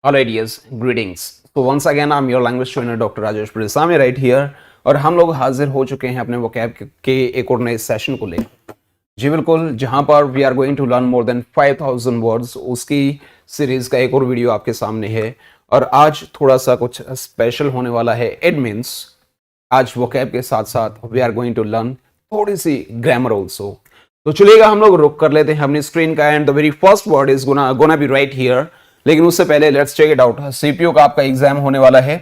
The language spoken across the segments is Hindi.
Hello ideas, greetings. So once again I'm your language trainer Dr. Rajesh Purisamy right here और हम लोग हाजिर हो चुके हैं अपने वोकैब के एक और नए सेशन को लेकर। जी बिल्कुल, जहां पर we are going to learn more than 5000 words, उसकी सीरीज का एक और वीडियो आपके सामने है। और आज थोड़ा सा कुछ स्पेशल होने वाला है। इट मीन्स आज वोकैब के साथ साथ we are going to learn थोड़ी सी ग्रामर ऑल्सो। तो चलिएगा हम लोग रुक कर लेते हैं अपनी स्क्रीन का and the very first word is gonna be right here. लेकिन उससे पहले let's check it out. CPU का आपका एग्जाम होने वाला है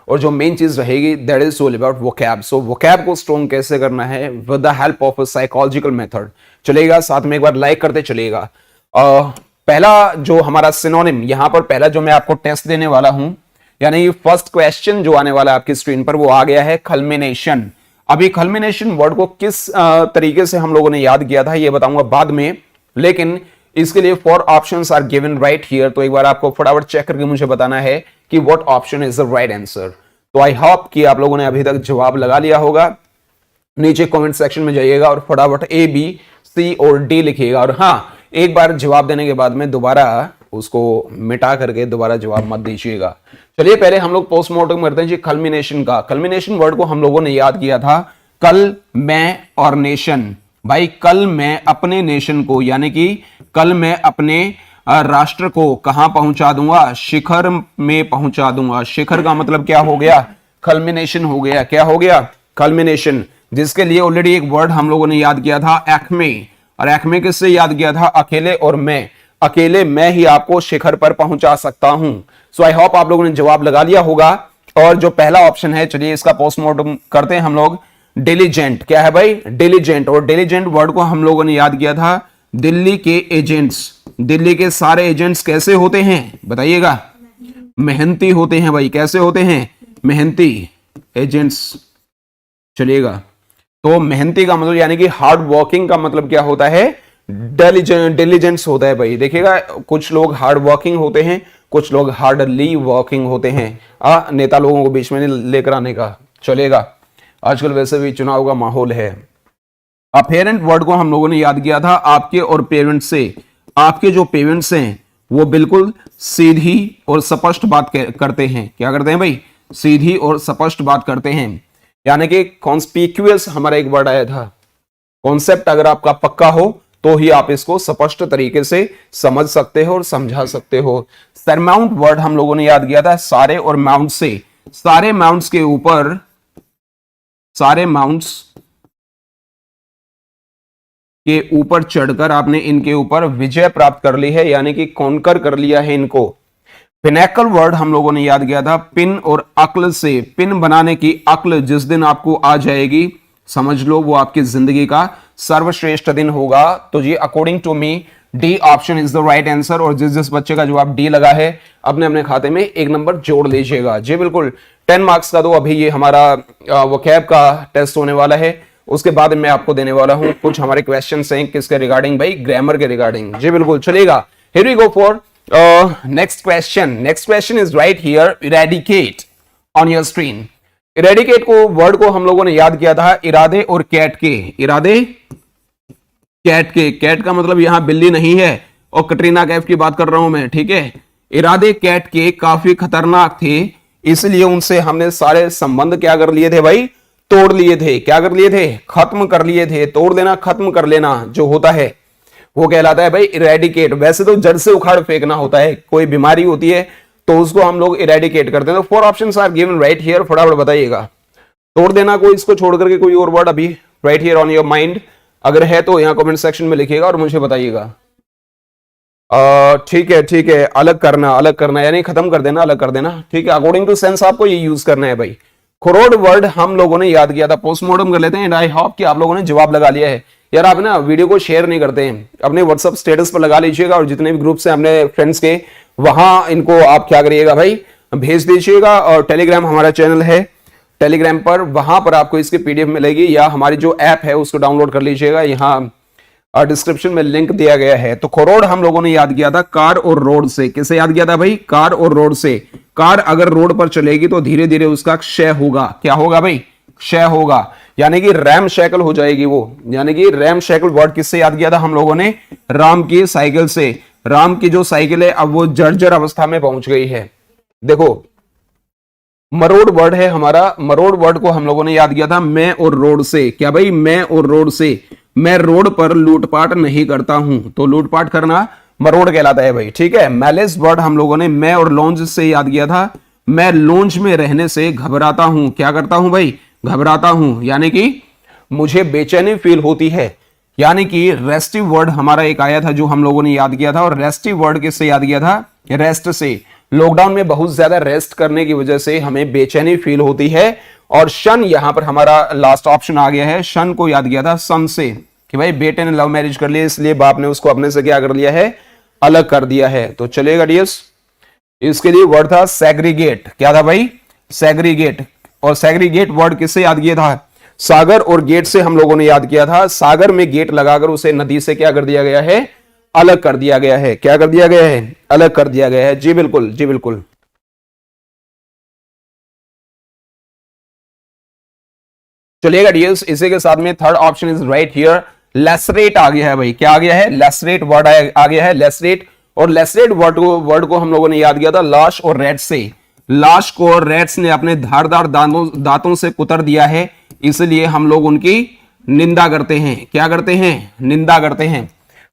और जो मेन चीज रहेगी that is all about vocab. So vocab को स्ट्रॉन्ग कैसे करना है with the help of a psychological method. चलेगा, साथ में एक बार लाइक करते चलेगा। पहला जो हमारा सिनोनिम यहाँ पर पहला जो मैं आपको टेस्ट देने वाला हूं, यानी फर्स्ट क्वेश्चन जो आने वाला है आपकी स्क्रीन पर, वो आ गया है कल्मिनेशन। अभी कल्मिनेशन वर्ड को किस तरीके से हम लोगों ने याद किया था ये बताऊंगा बाद में, लेकिन इसके लिए 4 options are given right here. तो एक बार आपको फटाफट चेक करके मुझे बताना है कि what option is the right answer. तो आई होप कि आप लोगों ने अभी तक जवाब लगा लिया होगा। नीचे कमेंट सेक्शन में जाइएगा और फटाफट ए, बी, सी और डी लिखिएगा। और हाँ, एक बार जवाब देने के बाद में दोबारा उसको मिटा करके दोबारा जवाब मत दीजिएगा। चलिए पहले हम लोग पोस्टमार्टम करते हैं जी कल्मिनेशन का। कल्मिनेशन वर्ड को हम लोगों ने याद किया था कल, मैं और नेशन। भाई कल मैं अपने नेशन को, यानी कि कल मैं अपने राष्ट्र को कहां पहुंचा दूंगा? शिखर में पहुंचा दूंगा। शिखर का मतलब क्या हो गया? कल्मिनेशन हो गया। क्या हो गया? कल्मिनेशन, जिसके लिए ऑलरेडी एक वर्ड हम लोगों ने याद किया था एक्मे। और एक्मे किससे याद किया था? अकेले और मैं। अकेले मैं ही आपको शिखर पर पहुंचा सकता हूं। सो आई होप आप लोगों ने जवाब लगा लिया होगा। और जो पहला ऑप्शन है, चलिए इसका पोस्टमार्टम करते हैं हम लोग। डिलीजेंट, क्या है भाई? डिलीजेंट। और डिलीजेंट वर्ड को हम लोगों ने याद किया था दिल्ली के एजेंट्स। दिल्ली के सारे एजेंट्स कैसे होते हैं बताइएगा? मेहनती होते हैं भाई। कैसे होते हैं? मेहनती एजेंट्स। चलिएगा, तो मेहनती का मतलब यानी कि हार्ड वर्किंग का मतलब क्या होता है? डिलीजेंस होता है भाई। देखिएगा, कुछ लोग हार्ड वर्किंग होते हैं, कुछ लोग हार्डली वर्किंग होते हैं। नेता लोगों को बीच में नहीं लेकर आने का। चलेगा, आजकल वैसे भी चुनाव का माहौल है। पेरेंट वर्ड को हम लोगों ने याद किया था आपके और पेरेंट्स से। आपके जो पेरेंट्स हैं वो बिल्कुल सीधी और स्पष्ट बात करते हैं। क्या करते हैं भाई? सीधी और स्पष्ट बात करते हैं। यानी कि कॉन्स्पिक्यूअस हमारा एक वर्ड आया था। कॉन्सेप्ट अगर आपका पक्का हो तो ही आप इसको स्पष्ट तरीके से समझ सकते हो और समझा सकते हो। सरमाउंट वर्ड हम लोगों ने याद किया था सारे और माउंट से। सारे माउंट्स के ऊपर, सारे माउंट्स के ऊपर चढ़कर आपने इनके ऊपर विजय प्राप्त कर ली है, यानी कि कॉन्कर कर लिया है इनको। पिनैकल वर्ड हम लोगों ने याद किया था पिन और अक्ल से। पिन बनाने की अक्ल जिस दिन आपको आ जाएगी, समझ लो वो आपकी जिंदगी का सर्वश्रेष्ठ दिन होगा। तो जी according to me D option is the right answer. और जिस जिस बच्चे का जवाब डी लगा है अपने अपने खाते में 1 नंबर जोड़ लीजिएगा। जी बिल्कुल, 10 मार्क्स का। तो अभी ये हमारा वोकैब का टेस्ट होने वाला है। उसके बाद मैं आपको देने वाला हूं कुछ हमारे क्वेश्चंस हैं किसके रिगार्डिंग भाई? ग्रामर के रिगार्डिंग। जी बिल्कुल, चलेगा। Here we go for next question. Next question is right here, eradicate on your screen. Eradicate को वर्ड को हम लोगों ने याद किया था इरादे और कैट के। इरादे कैट के। कैट का मतलब यहां बिल्ली नहीं है और कटरीना कैफ की बात कर रहा हूं मैं, ठीक है। इरादे कैट के काफी खतरनाक थे, इसलिए उनसे हमने सारे संबंध क्या कर लिए थे भाई? तोड़ लिए थे। क्या कर लिए थे? खत्म कर लिए थे। तोड़ देना, खत्म कर लेना जो होता है वो कहलाता है भाई इरेडिकेट। वैसे तो जड़ से उखाड़ फेंकना होता है। कोई बीमारी होती है तो उसको हम लोग इरेडिकेट करते हैं। तो 4 options are given right here. फटाफट बताइएगा। तोड़ देना कोई, इसको छोड़ करके कोई और वर्ड अभी right here on your mind अगर है तो यहां कमेंट सेक्शन में लिखिएगा और मुझे बताइएगा। ठीक है, ठीक है। अलग करना, अलग करना यानी खत्म कर देना, अलग कर देना, ठीक है। अकॉर्डिंग टू सेंस आपको ये यूज करना है भाई। खरोड़ वर्ड हम लोगों ने याद किया था। पोस्टमार्टम कर लेते हैं। आई होप कि आप लोगों ने जवाब लगा लिया है। यार आप ना वीडियो को शेयर नहीं करते हैं, अपने व्हाट्सएप स्टेटस पर लगा लीजिएगा और जितने भी ग्रुप्स हैं अपने फ्रेंड्स के, वहां इनको आप क्या करिएगा भाई? भेज दीजिएगा। और टेलीग्राम हमारा चैनल है, टेलीग्राम पर वहां पर आपको इसकी पीडीएफ मिलेगी, या हमारी जो ऐप है उसको डाउनलोड कर लीजिएगा। यहाँ डिस्क्रिप्शन में लिंक दिया गया है। तो खरोड़ हम लोगों ने याद किया था कार और रोड से। किसे याद किया था भाई? कार और रोड से। कार अगर रोड पर चलेगी तो धीरे धीरे उसका क्षय होगा। क्या होगा भाई? क्षय होगा, यानी कि रैम शैकल हो जाएगी वो। यानी कि रैम शैकल वर्ड किससे याद किया था हम लोगों ने? राम की साइकिल से। राम की जो साइकिल है अब वो जर्जर अवस्था में पहुंच गई है। देखो मरोड़ वर्ड है हमारा, मरोड़ वर्ड को हम लोगों ने याद किया था मैं और रोड से। क्या भाई, मैं और रोड से, मैं रोड पर लूटपाट नहीं करता हूं, तो लूटपाट करना मरोड़ कहलाता है भाई, ठीक है। मैलेस वर्ड हम लोगों ने मैं और लॉन्ज से याद किया था, मैं लॉन्ज में रहने से घबराता हूं। क्या करता हूं भाई, घबराता हूं, यानी कि मुझे बेचैनी फील होती है। यानी कि रेस्टिव वर्ड हमारा एक आया था जो हम लोगों ने याद किया था, और रेस्टिव वर्ड किससे याद किया था, रेस्ट से। लॉकडाउन में बहुत ज्यादा रेस्ट करने की वजह से हमें बेचैनी फील होती है। और शन यहां पर हमारा लास्ट ऑप्शन आ गया है, शन को याद किया था सन से, कि भाई बेटे ने लव मैरिज कर लिया इसलिए बाप ने उसको अपने से क्या कर लिया है, अलग कर दिया है। तो चलेगा डियर्स, इसके लिए वर्ड था सेग्रीगेट। क्या था भाई, सेग्रीगेट। और सेग्रीगेट वर्ड किससे याद किया था, सागर और गेट से हम लोगों ने याद किया था। सागर में गेट लगाकर उसे नदी से क्या कर दिया गया है, अलग कर दिया गया है। क्या कर दिया गया है, अलग कर दिया गया है। जी बिल्कुल, जी बिल्कुल। चलिएगा डियर्स, इसी के साथ में third option is right here, लेसरेट आ गया है भाई। क्या आ गया है, लेसरेट वर्ड आ गया है, लेसरेट। और लेसरेट वर्ड को हम लोगों ने याद किया था लाश और रैट से। लाश को रैट्स ने अपने धारदार दांतों से कुतर दिया है, इसलिए हम लोग उनकी निंदा करते हैं। क्या करते हैं, निंदा करते हैं।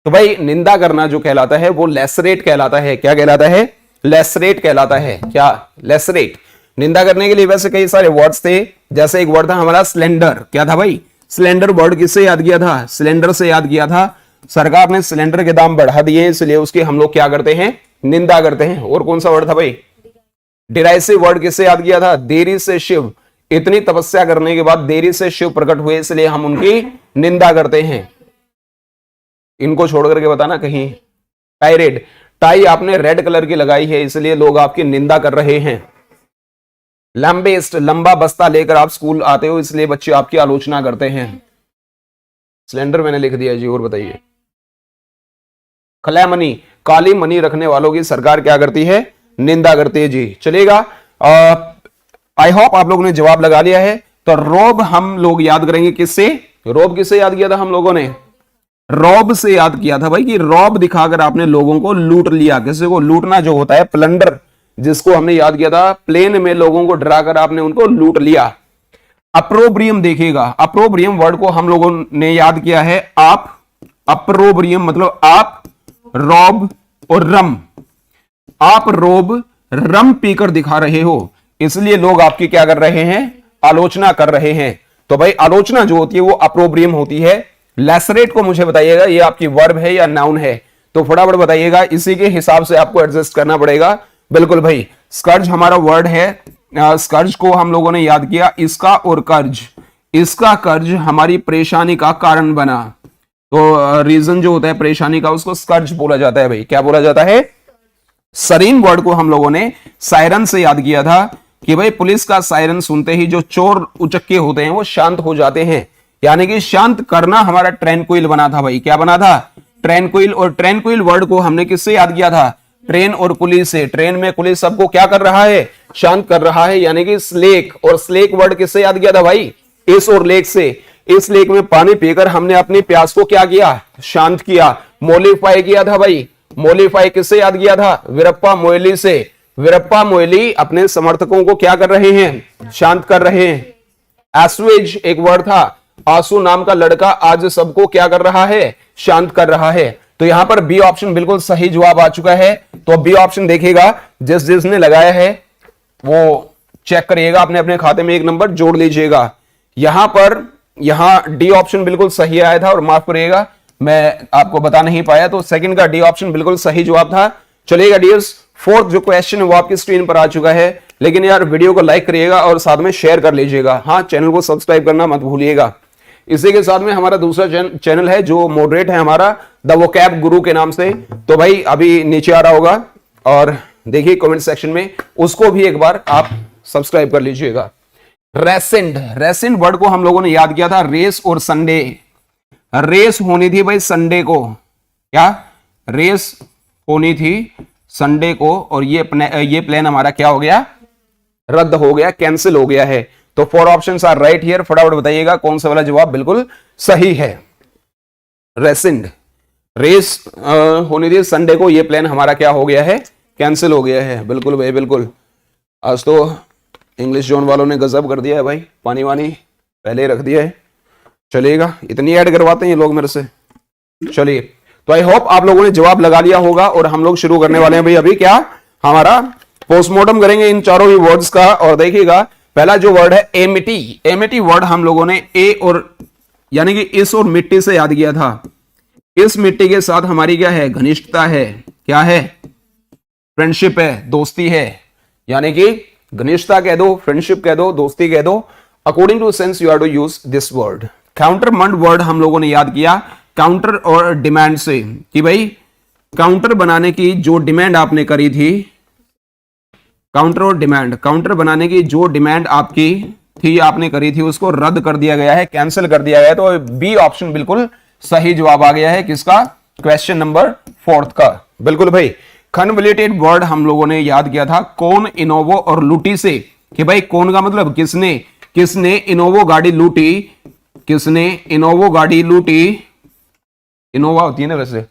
तो भाई निंदा करना जो कहलाता है वो लेसरेट कहलाता है। क्या कहलाता है, लेसरेट कहलाता है। क्या, लेसरेट। निंदा करने के लिए वैसे कई सारे वर्ड्स थे, जैसे एक वर्ड था हमारा स्लेंडर। क्या था भाई, स्लेंडर वर्ड किससे याद किया था, सिलेंडर से याद किया था। सरकार ने सिलेंडर के दाम बढ़ा दिए इसलिए उसकी हम लोग क्या करते हैं, निंदा करते हैं। और कौन सा वर्ड था भाई, डिराइसिव वर्ड किससे याद किया था, देरी से शिव। इतनी तपस्या करने के बाद देरी से शिव प्रकट हुए इसलिए हम उनकी निंदा करते हैं। इनको छोड़ करके बताना कहीं, टाई टाई आपने रेड कलर की लगाई है इसलिए लोग आपकी निंदा कर रहे हैं। लंबेस्ट, लंबा बस्ता लेकर आप स्कूल आते हो इसलिए बच्चे आपकी आलोचना करते हैं। सिलेंडर मैंने लिख दिया जी, और बताइए। खला मनी, काली मनी रखने वालों की सरकार क्या करती है, निंदा करती है जी। चलेगा, आई होप आप लोगों ने जवाब लगा लिया है। तो रोब हम लोग याद करेंगे किससे, रोब किससे याद किया था हम लोगों ने, रॉब से याद किया था भाई, कि रॉब दिखाकर आपने लोगों को लूट लिया। किसी को लूटना जो होता है, प्लंडर, जिसको हमने याद किया था, प्लेन में लोगों को डराकर आपने उनको लूट लिया। अप्रोब्रियम देखिएगा, अप्रोब्रियम वर्ड को हम लोगों ने याद किया है आप, अप्रोब्रियम मतलब आप, रॉब और रम। आप रोब रम पीकर दिखा रहे हो इसलिए लोग आपकी क्या कर रहे हैं, आलोचना कर रहे हैं। तो भाई आलोचना जो होती है वो अप्रोब्रियम होती है। लेसरेट को मुझे बताइएगा ये आपकी वर्ब है या नाउन है, तो फटाफट बताइएगा, इसी के हिसाब से आपको एडजस्ट करना पड़ेगा। बिल्कुल भाई, स्कर्ज हमारा वर्ड है। स्कर्ज को हम लोगों ने याद किया, इसका और कर्ज, इसका कर्ज हमारी परेशानी का कारण बना। तो रीजन जो होता है परेशानी का उसको स्कर्ज बोला जाता है भाई। क्या बोला जाता है, सरीन वर्ड को हम लोगों ने सायरन से याद किया था, कि भाई पुलिस का सायरन सुनते ही जो चोर उचक्के होते हैं वो शांत हो जाते हैं। यानी कि शांत करना हमारा ट्रैंक्विल बना था भाई। क्या बना था, ट्रैंक्विल। और ट्रैंक्विल वर्ड को हमने किससे याद किया था, ट्रेन और पुलिस से। ट्रेन में पुलिस सबको क्या कर रहा है, शांत कर रहा है, यानी कि स्लेक। और स्लेक वर्ड किससे याद किया था भाई, इस और लेक से। इस लेक में पानी पीकर हमने अपनी प्यास को क्या किया, शांत किया, मोलिफाई किया था भाई। मोलिफाई किससे याद किया था, वीरप्पा मोइली से। वीरप्पा मोइली अपने समर्थकों को क्या कर रहे हैं, शांत कर रहे हैं। एसुएज एक वर्ड था, आंसू नाम का लड़का आज सबको क्या कर रहा है, शांत कर रहा है। तो यहां पर बी ऑप्शन बिल्कुल सही जवाब आ चुका है। तो बी ऑप्शन देखिएगा, जिसने लगाया है वो चेक करिएगा, अपने अपने खाते में एक नंबर जोड़ लीजिएगा। यहां डी ऑप्शन बिल्कुल सही आया था, और माफ करिएगा मैं आपको बता नहीं पाया, तो सेकंड का डी ऑप्शन बिल्कुल सही जवाब था। चलिएगा डियर्स, फोर्थ जो क्वेश्चन है वो आपकी स्क्रीन पर आ चुका है, लेकिन यार वीडियो को लाइक करिएगा और साथ में शेयर कर लीजिएगा। हाँ, चैनल को सब्सक्राइब करना मत भूलिएगा। इसी के साथ में हमारा दूसरा चैनल है जो मॉडरेट है हमारा, द वोकैब गुरु के नाम से। तो भाई अभी नीचे आ रहा होगा, और देखिए कमेंट सेक्शन में, उसको भी एक बार आप सब्सक्राइब कर लीजिएगा। रेसेंड, रेसेंड वर्ड को हम लोगों ने याद किया था रेस और संडे। रेस होनी थी भाई संडे को, क्या रेस होनी थी संडे को, और ये प्लान हमारा क्या हो गया, रद्द हो गया, कैंसिल हो गया है। तो 4 ऑप्शंस आर राइट हियर। फटाफट बताइएगा कौन सा वाला जवाब बिल्कुल सही है। रेसेंड, रेस होनी थी संडे को, ये प्लान हमारा क्या हो गया है, कैंसिल हो गया है। बिल्कुल भाई बिल्कुल, आज तो इंग्लिश जोन वालों ने गजब कर दिया है भाई, पानी वानी पहले ही रख दिया है। चलिएगा, इतनी ऐड करवाते हैं ये लोग मेरे से। चलिए, तो आई होप आप लोगों ने जवाब लगा लिया होगा और हम लोग शुरू करने वाले हैं भाई। अभी क्या हमारा पोस्टमार्टम करेंगे इन चारों ही वर्ड्स का। और देखिएगा, पहला जो वर्ड है एमिटी, एमिटी वर्ड हम लोगों ने ए और यानी कि इस और मिट्टी से याद किया था। इस मिट्टी के साथ हमारी क्या है, घनिष्ठता है, क्या है, फ्रेंडशिप है, दोस्ती है। यानी कि घनिष्ठता कह दो, फ्रेंडशिप कह दो, दोस्ती कह दो। According to sense you have to use this word. Countermand word हम लोगों ने याद किया काउंटर और डिमांड से, कि भाई काउंटर बनाने की जो डिमांड आपने करी थी, काउंटर और डिमांड, काउंटर बनाने की जो डिमांड आपकी थी, आपने करी थी, उसको रद्द कर दिया गया है, कैंसिल कर दिया गया है। तो बी ऑप्शन बिल्कुल सही जवाब आ गया है किसका, क्वेश्चन नंबर 4 का। बिल्कुल भाई। कन्वोल्यूटेड वर्ड हम लोगों ने याद किया था कौन, इनोवो और लूटी से, कि भाई कौन का मतलब किसने, किसने इनोवो गाड़ी लूटी, किसने इनोवो गाड़ी लूटी, इनोवा होती है ना वैसे,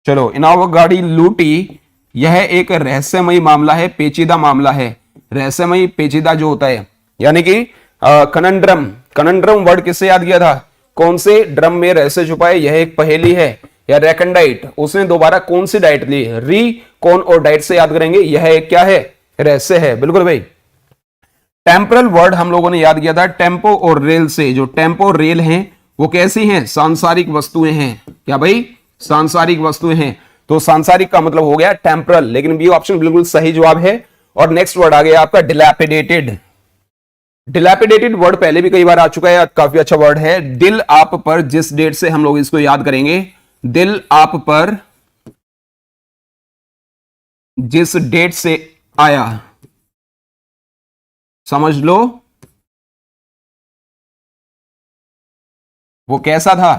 चलो इनोवा गाड़ी लूटी। यह एक रहस्यमयी मामला है, पेचीदा मामला है, रहस्यमयी पेचीदा जो होता है, यानी कि कनंड्रम, कनंड्रम वर्ड किससे याद किया था, कौन से ड्रम में रहस्य छुपाए, यह एक पहेली है। या रेकनडाइट, उसने दोबारा कौन सी डाइट ली, री, कौन और डाइट से याद करेंगे, यह एक क्या है, रहस्य है। बिल्कुल भाई। टेम्परल वर्ड हम लोगों ने याद किया था टेम्पो और रेल से। जो टेम्पो और रेल हैं वो कैसी हैं, सांसारिक वस्तुएं हैं, क्या भाई, सांसारिक वस्तुएं हैं। तो सांसारिक का मतलब हो गया टेम्परल, लेकिन बी ऑप्शन बिल्कुल सही जवाब है। और नेक्स्ट वर्ड आ गया आपका डिलैपिडेटेड। डिलैपिडेटेड वर्ड पहले भी कई बार आ चुका है, काफी अच्छा वर्ड है। दिल आप पर, जिस डेट से हम लोग इसको याद करेंगे, दिल आप पर जिस डेट से आया, समझ लो वो कैसा था।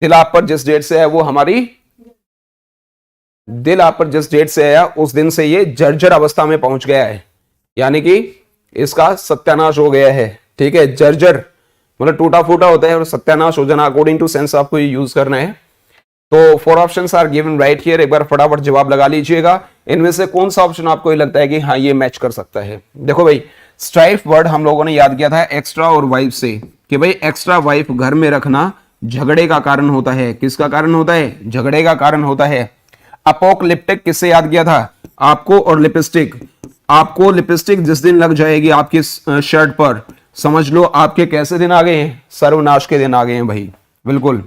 दिल आप पर जिस डेट से है वो हमारी, दिल आप पर जिस डेट से आया उस दिन से ये जर्जर अवस्था में पहुंच गया है, यानी कि इसका सत्यानाश हो गया है। ठीक है, जर्जर मतलब टूटा फूटा होता है और सत्यानाश हो जाना, अकॉर्डिंग टू सेंस आपको ये यूज करना है। तो 4 options are given right here. एक बार फटाफट जवाब लगा लीजिएगा, इनमें से कौन सा ऑप्शन आपको लगता है कि हाँ ये मैच कर सकता है। देखो भाई, स्ट्राइफ वर्ड हम लोगों ने याद किया था एक्स्ट्रा और वाइफ से, कि भाई एक्स्ट्रा वाइफ घर में रखना झगड़े का कारण होता है। किसका कारण होता है, झगड़े का कारण होता है। अपोकलिप्टिक किससे याद किया था, आपको और लिपस्टिक। आपको लिपस्टिक जिस दिन लग जाएगी आपकी शर्ट पर, समझ लो आपके कैसे दिन आ गए हैं, सर्वनाश के दिन आ गए हैं भाई। बिल्कुल।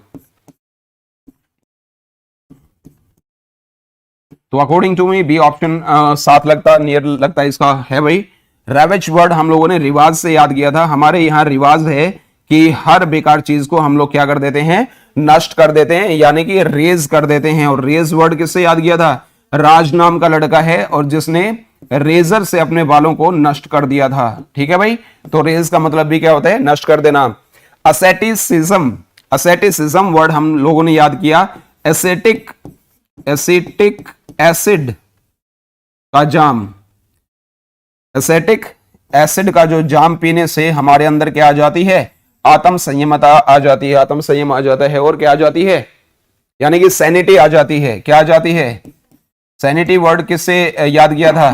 तो according to me B option साथ लगता, नियर लगता है इसका है भाई। रैवेज वर्ड हम लोगों ने रिवाज से याद किया था। हमारे यहाँ रिवाज है कि हर बेकार चीज को हम लोग क्या कर देते हैं, नष्ट कर देते हैं, यानी कि रेज कर देते हैं। और रेज वर्ड किससे याद किया था, राज नाम का लड़का है और जिसने रेजर से अपने बालों को नष्ट कर दिया था। ठीक है भाई, तो रेज का मतलब भी क्या होता है, नष्ट कर देना। असेटिसिज्म, असेटिसिज्म वर्ड हम लोगों ने याद किया एसेटिक, एसिटिक एसिड का जाम, एसेटिक एसिड का जो जाम पीने से हमारे अंदर क्या आ जाती है, आत्म संयमता आ जाती है, आत्म संयम आ जाता है। और क्या आ जाती है, यानी कि सैनिटी आ जाती है। क्या आ जाती है, सैनिटी वर्ड किससे याद किया था,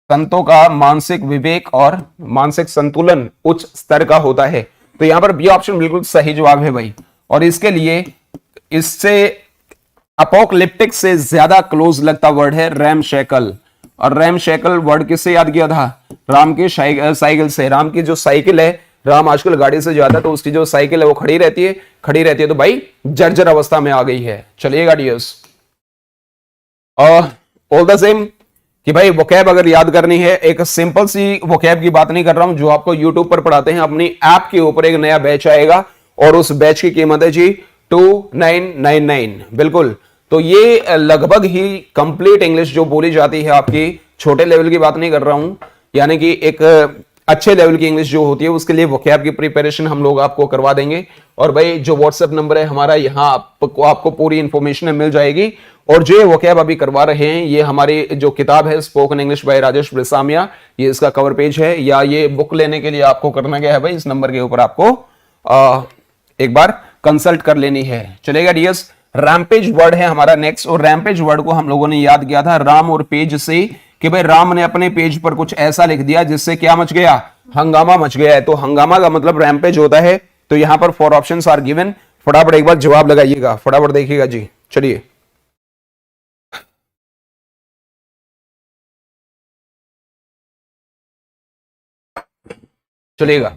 संतों का मानसिक विवेक और मानसिक संतुलन उच्च स्तर का होता है। तो यहां पर बी ऑप्शन बिल्कुल सही जवाब है भाई। और इसके लिए इससे अपोकलिप्टिक से ज्यादा क्लोज लगता वर्ड है रैम शैकल। और रैम शैकल वर्ड किससे याद किया था, राम के साइकिल से। राम की जो साइकिल है, राम आजकल गाड़ी से जाता है तो उसकी जो साइकिल है वो खड़ी रहती है, तो भाई जर्जर अवस्था में आ गई है। चलिएगा डियर्स, ऑल द सेम कि भाई वोकैब अगर याद करनी है, एक सिंपल सी वोकैब की बात नहीं कर रहा हूं जो आपको यूट्यूब पर पढ़ाते हैं, अपनी ऐप के ऊपर एक नया बैच आएगा और उस बैच की कीमत है जी 2999। बिल्कुल, तो ये लगभग ही कंप्लीट इंग्लिश जो बोली जाती है आपकी, छोटे लेवल की बात नहीं कर रहा हूं, यानी कि एक अच्छे लेवल की इंग्लिश जो होती है उसके लिए वोकैब की प्रिपरेशन हम लोग आपको करवा देंगे। और भाई जो व्हाट्सएप नंबर है हमारा, यहाँ आपको पूरी इंफॉर्मेशन मिल जाएगी। और जो वोकैब अभी करवा रहे हैं, ये हमारी जो किताब है स्पोकन इंग्लिश बाय राजेश ब्रिसामिया, ये इसका कवर पेज है। या ये बुक लेने के लिए आपको करना क्या है भाई, इस नंबर के ऊपर आपको एक बार कंसल्ट कर लेनी है। चलेगा डियर्स। रैम्पेज वर्ड है हमारा नेक्स्ट, और रैम्पेज वर्ड को हम लोगों ने याद किया था राम और पेज से, कि भाई राम ने अपने पेज पर कुछ ऐसा लिख दिया जिससे क्या मच गया, हंगामा मच गया है। तो हंगामा का मतलब रैम्पेज होता है। तो यहां पर 4 ऑप्शंस आर गिवन। फटाफट एक बार जवाब लगाइएगा, फटाफट देखिएगा जी। चलिए चलिएगा,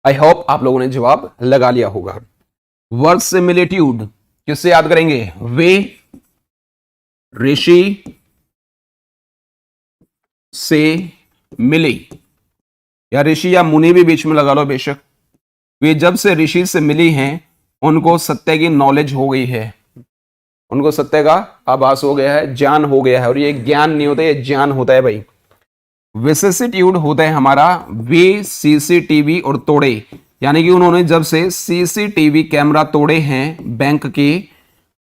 आई होप आप लोगों ने जवाब लगा लिया होगा। वर्ड सिमिलिट्यूड किससे याद करेंगे, वे, ऋषि से मिली, या ऋषि या मुनि भी बीच में लगा लो बेशक। वे जब से ऋषि से मिली हैं उनको सत्य की नॉलेज हो गई है, उनको सत्य का आभास हो गया है, ज्ञान हो गया है। और ये ज्ञान नहीं होता, ये ज्ञान होता है भाई। विसिसिट्यूड होता है हमारा वे सीसीटीवी और तोड़े, यानी कि उन्होंने जब से सीसीटीवी कैमरा तोड़े हैं बैंक के,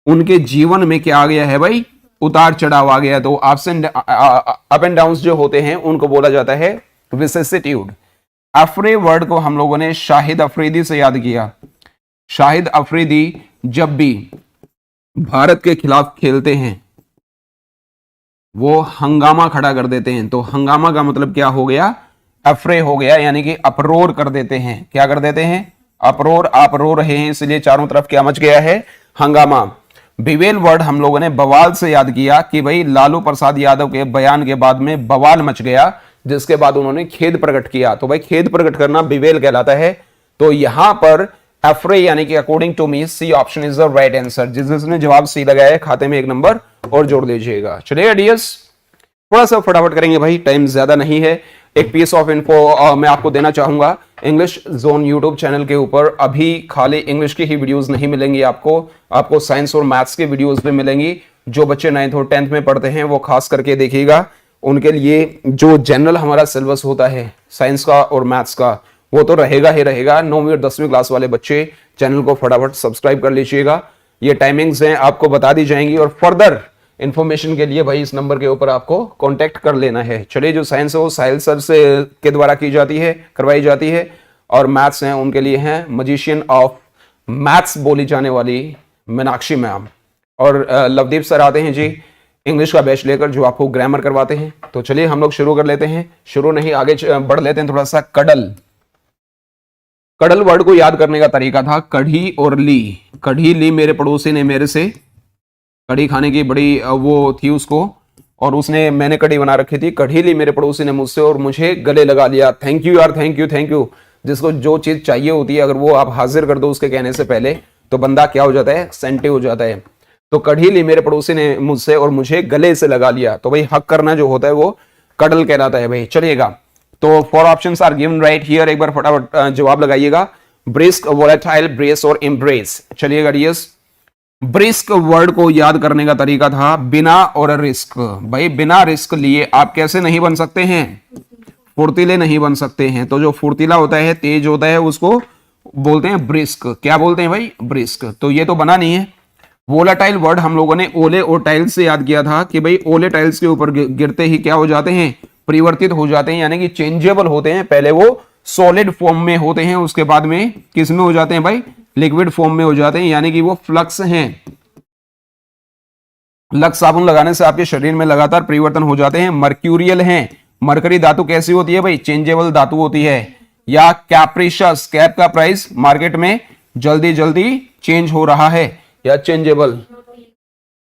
उनके जीवन में क्या आ गया है भाई, उतार चढ़ाव आ गया। तो अप एंड डाउन जो होते हैं उनको बोला जाता है विसिसिट्यूड। अफरे वर्ड को हम लोगों ने शाहिद अफरीदी से याद किया। शाहिद अफरीदी जब भी भारत के खिलाफ खेलते हैं वो हंगामा खड़ा कर देते हैं। तो हंगामा का मतलब क्या हो गया, अफरे हो गया, यानी कि अपरोर कर देते हैं। क्या कर देते हैं, अपरोर। आप रो रहे हैं इसलिए चारों तरफ क्या मच गया है, हंगामा। बिवेल वर्ड हम लोगों ने बवाल से याद किया कि भाई लालू प्रसाद यादव के बयान के बाद में बवाल मच गया, जिसके बाद उन्होंने खेद प्रकट किया। तो भाई खेद प्रकट करना बिवेल कहलाता है। तो यहां पर अफरे यानी कि according to me C option is the right answer. जिसने जवाब सी लगाया है खाते में 1 नंबर और जोड़ दीजिएगा। चलिए डियर्स, थोड़ा सा फटाफट करेंगे भाई, टाइम ज्यादा नहीं है। एक पीस ऑफ इन्फो मैं आपको देना चाहूंगा। इंग्लिश जोन यूट्यूब चैनल के ऊपर अभी खाली इंग्लिश की ही वीडियोस नहीं मिलेंगी आपको साइंस और मैथ्स की वीडियोस भी मिलेंगी। जो बच्चे 9th और 10th में पढ़ते हैं वो खास करके देखिएगा। उनके लिए जो जनरल हमारा सिलेबस होता है साइंस का और मैथ्स का, वो तो रहेगा ही रहेगा। 9वीं और 10वीं क्लास वाले बच्चे चैनल को फटाफट सब्सक्राइब कर लीजिएगा। ये टाइमिंग्स हैं आपको बता दी जाएंगी, और फर्दर इंफॉर्मेशन के लिए भाई इस नंबर के ऊपर आपको कांटेक्ट कर लेना है। चलिए, जो साइंस है वो साहिल सर से के द्वारा की जाती है, करवाई जाती है, और मैथ्स हैं उनके लिए हैं मजिशियन ऑफ मैथ्स बोली जाने वाली मीनाक्षी मैम, और लवदीप सर आते हैं जी इंग्लिश का बैच लेकर, जो आपको ग्रामर करवाते हैं। तो चलिए हम लोग शुरू कर लेते हैं। शुरू नहीं, आगे बढ़ लेते हैं थोड़ा सा। कडल, कडल वर्ड को याद करने का तरीका था कढ़ी और ली। कढ़ी ली, मेरे पड़ोसी ने मेरे से कढ़ी खाने की बड़ी वो थी उसको, और उसने, मैंने कढ़ी बना रखी थी, कढ़ी ली मेरे पड़ोसी ने मुझसे और मुझे गले लगा लिया। थैंक यू यार, थैंक यू थैंक यू। जिसको जो चीज चाहिए होती है अगर वो आप हाजिर कर दो उसके कहने से पहले, तो बंदा क्या हो जाता है, सेंटिव हो जाता है। तो कढ़ी ली मेरे पड़ोसी ने मुझसे और मुझे गले से लगा लिया। तो भाई हक करना जो होता है वो कडल कहलाता है भाई। चलिएगा, तो 4 options are given right here. एक बार फटाफट जवाब लगाइएगा। ब्रिस्क, वोलेटाइल, ब्रेस और एम्ब्रेस। चलिएगा डियर्स, ब्रिस्क वर्ड को याद करने का तरीका था बिना और रिस्क। भाई बिना रिस्क लिए आप कैसे नहीं बन सकते हैं, फुर्तीले नहीं बन सकते हैं। तो जो फुर्तीला होता है, तेज होता है, उसको बोलते हैं ब्रिस्क। क्या बोलते हैं भाई, ब्रिस्क। तो ये तो बना नहीं है। वोलाटाइल वर्ड हम लोगों ने ओले और टाइल्स से याद किया था कि भाई ओले टाइल्स के ऊपर गिरते ही क्या हो जाते हैं, परिवर्तित हो जाते हैं, यानी कि चेंजेबल होते हैं। पहले वो सॉलिड फॉर्म में होते हैं, उसके बाद में किस में हो जाते हैं भाई, लिक्विड फॉर्म में हो जाते हैं, यानी कि वो फ्लक्स हैं। लक्स साबुन लगाने से आपके शरीर में लगातार परिवर्तन हो जाते हैं। मर्क्यूरियल हैं, मरकरी धातु कैसी होती है भाई, चेंजेबल धातु होती है। या कैप्रिशस, कैप का प्राइस मार्केट में जल्दी जल्दी चेंज हो रहा है। या चेंजेबल,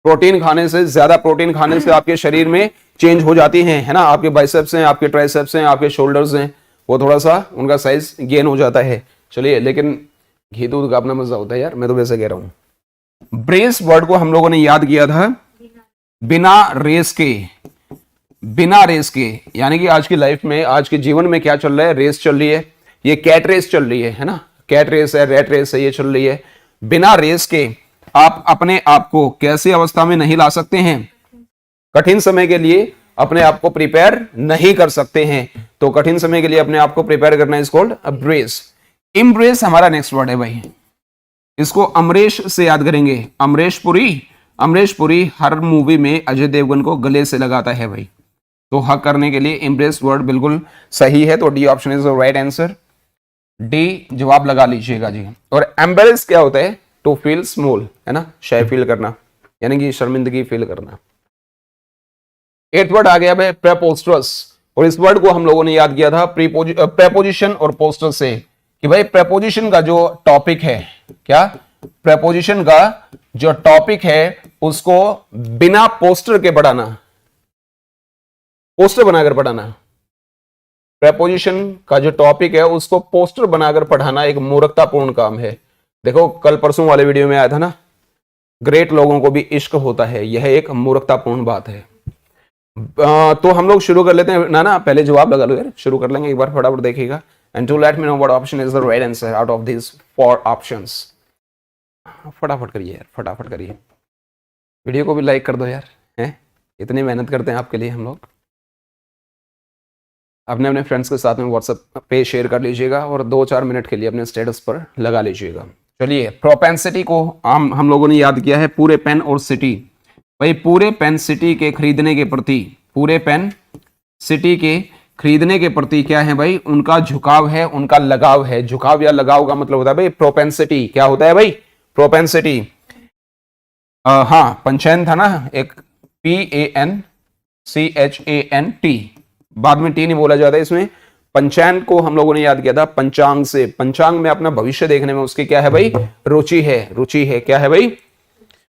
प्रोटीन खाने से, ज्यादा प्रोटीन खाने से आपके शरीर में चेंज हो जाती हैं, है ना। आपके बाइसेप्स हैं, आपके ट्राइसेप्स हैं, आपके शोल्डर्स हैं, वो थोड़ा सा उनका साइज गेन हो जाता है। चलिए, लेकिन घी दूध का अपना मजा होता है यार, मैं तो वैसे कह रहा हूं। ब्रेस वर्ड को हम लोगों ने याद किया था बिना रेस के। बिना रेस के, यानी कि आज की लाइफ में, आज के जीवन में क्या चल रहा है, रेस चल रही है। ये कैट रेस चल रही है ना, कैट रेस है, रेट रेस है, ये चल रही है। बिना रेस के आप अपने आप को कैसी अवस्था में नहीं ला सकते हैं, कठिन समय के लिए अपने आप को प्रिपेयर नहीं कर सकते हैं। तो कठिन समय के लिए अपने आप को प्रिपेयर करना इज कॉल्ड ब्रेस। इम्ब्रेस हमारा नेक्स्ट वर्ड है भाई। इसको अमरीश से याद करेंगे। अमरीश पुरी, अमरीश पुरी हर मूवी में अजय देवगन को गले से लगाता है भाई। तो हक करने के लिए इम्ब्रेस वर्ड बिल्कुल सही है। तो D option is the right answer. D जवाब लगा लीजिएगा जी। और एम्बेरेस क्या होता है? टू फील स्मॉल, है ना, शाय फील करना, यानी कि शर्मिंदगी फील करना। 8th वर्ड आ गया भाई प्रेपोस्टरस, और इस वर्ड को हम लोगों ने याद किया था प्रेपोजिशन और पोस्टर से, कि भाई प्रेपोजिशन का जो टॉपिक है, क्या प्रेपोजिशन का जो टॉपिक है उसको बिना पोस्टर के पढ़ाना, पोस्टर बनाकर पढ़ाना। प्रेपोजिशन का जो टॉपिक है उसको पोस्टर बनाकर पढ़ाना एक मूर्खतापूर्ण काम है। देखो कल परसों वाले वीडियो में आया था ना, ग्रेट लोगों को भी इश्क होता है, यह एक मूर्खतापूर्ण बात है। तो हम लोग शुरू कर लेते हैं ना, पहले जवाब लगा लो यार, शुरू कर लेंगे एक बार, फटाफट देखिएगा। And to let me know what option is the right answer out of this 4 options. फटाफट करिए यार, फटाफट करिए, वीडियो को भी लाइक कर दो यार, हैं इतनी मेहनत करते हैं आपके लिए हम लोग। अपने अपने फ्रेंड्स के साथ में व्हाट्सएप पे शेयर कर लीजिएगा और 2-4 मिनट के लिए अपने स्टेटस पर लगा लीजिएगा। चलिए, प्रोपेंसिटी को हम लोगों ने याद किया है पूरे पेन और सिटी। भाई पूरे पेन सिटी के खरीदने के प्रति, पूरे पेन सिटी के खरीदने के प्रति क्या है भाई, उनका झुकाव है, उनका लगाव है। झुकाव या लगाव का मतलब होता है भाई प्रोपेंसिटी। क्या होता है भाई? प्रोपेंसिटी। हाँ, पंचैन था ना एक, PANCHANT, बाद में टी नहीं बोला जाता इसमें। पंचांग को हम लोगों ने याद किया था पंचांग से। पंचांग में अपना भविष्य देखने में उसकी क्या है भाई? रुचि है, रुचि है। क्या है भाई?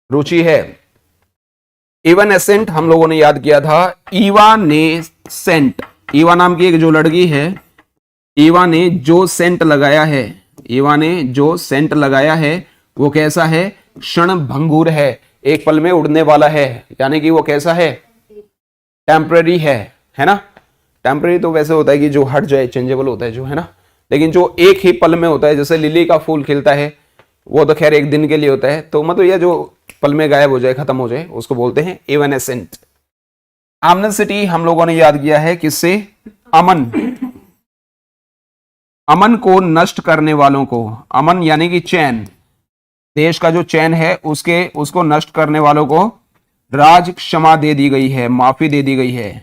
रुचि है। इवानेसेंट हम लोगों ने याद किया था इवानेसेंट। ईवा नाम की एक जो लड़की है, ईवा ने जो सेंट लगाया है, ईवा ने जो सेंट लगाया है वो कैसा है? क्षण भंगुर है, एक पल में उड़ने वाला है। यानी कि वो कैसा है? टेम्पररी है ना। टेम्पररी तो वैसे होता है कि जो हट जाए, चेंजेबल होता है जो, है ना। लेकिन जो एक ही पल में होता है, जैसे लिली का फूल खिलता है, वो तो खैर एक दिन के लिए होता है, तो मतलब ये जो पल में गायब हो जाए, खत्म हो जाए, उसको बोलते हैं इवेनेसेंट। एमनेसिटी हम लोगों ने याद किया है किससे? अमन। अमन को नष्ट करने वालों को, अमन यानी कि चैन, देश का जो चैन है उसको नष्ट करने वालों को राज क्षमा दे दी गई है, माफी दे दी गई है।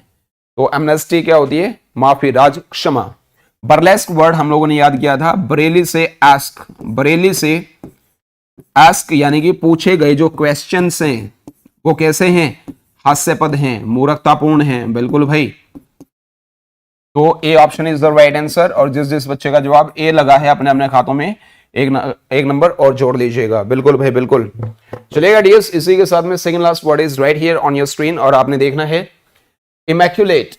तो एमनेस्टी क्या होती है? माफी, राज क्षमा। बर्लेस्क वर्ड हम लोगों ने याद किया था बरेली से आस्क। बरेली से आस्क यानी कि पूछे गए जो क्वेश्चंस हैं वो कैसे हैं? हास्यपद हैं, मूर्खतापूर्ण हैं। बिल्कुल भाई, तो A option is the right answer. और जिस बच्चे का जवाब ए लगा है अपने अपने खातों में एक नंबर और जोड़ लीजिएगा। बिल्कुल भाई, बिल्कुल। चलेगा डियर्स, इसी के साथ में second last word is right here on your screen, और आपने देखना है immaculate.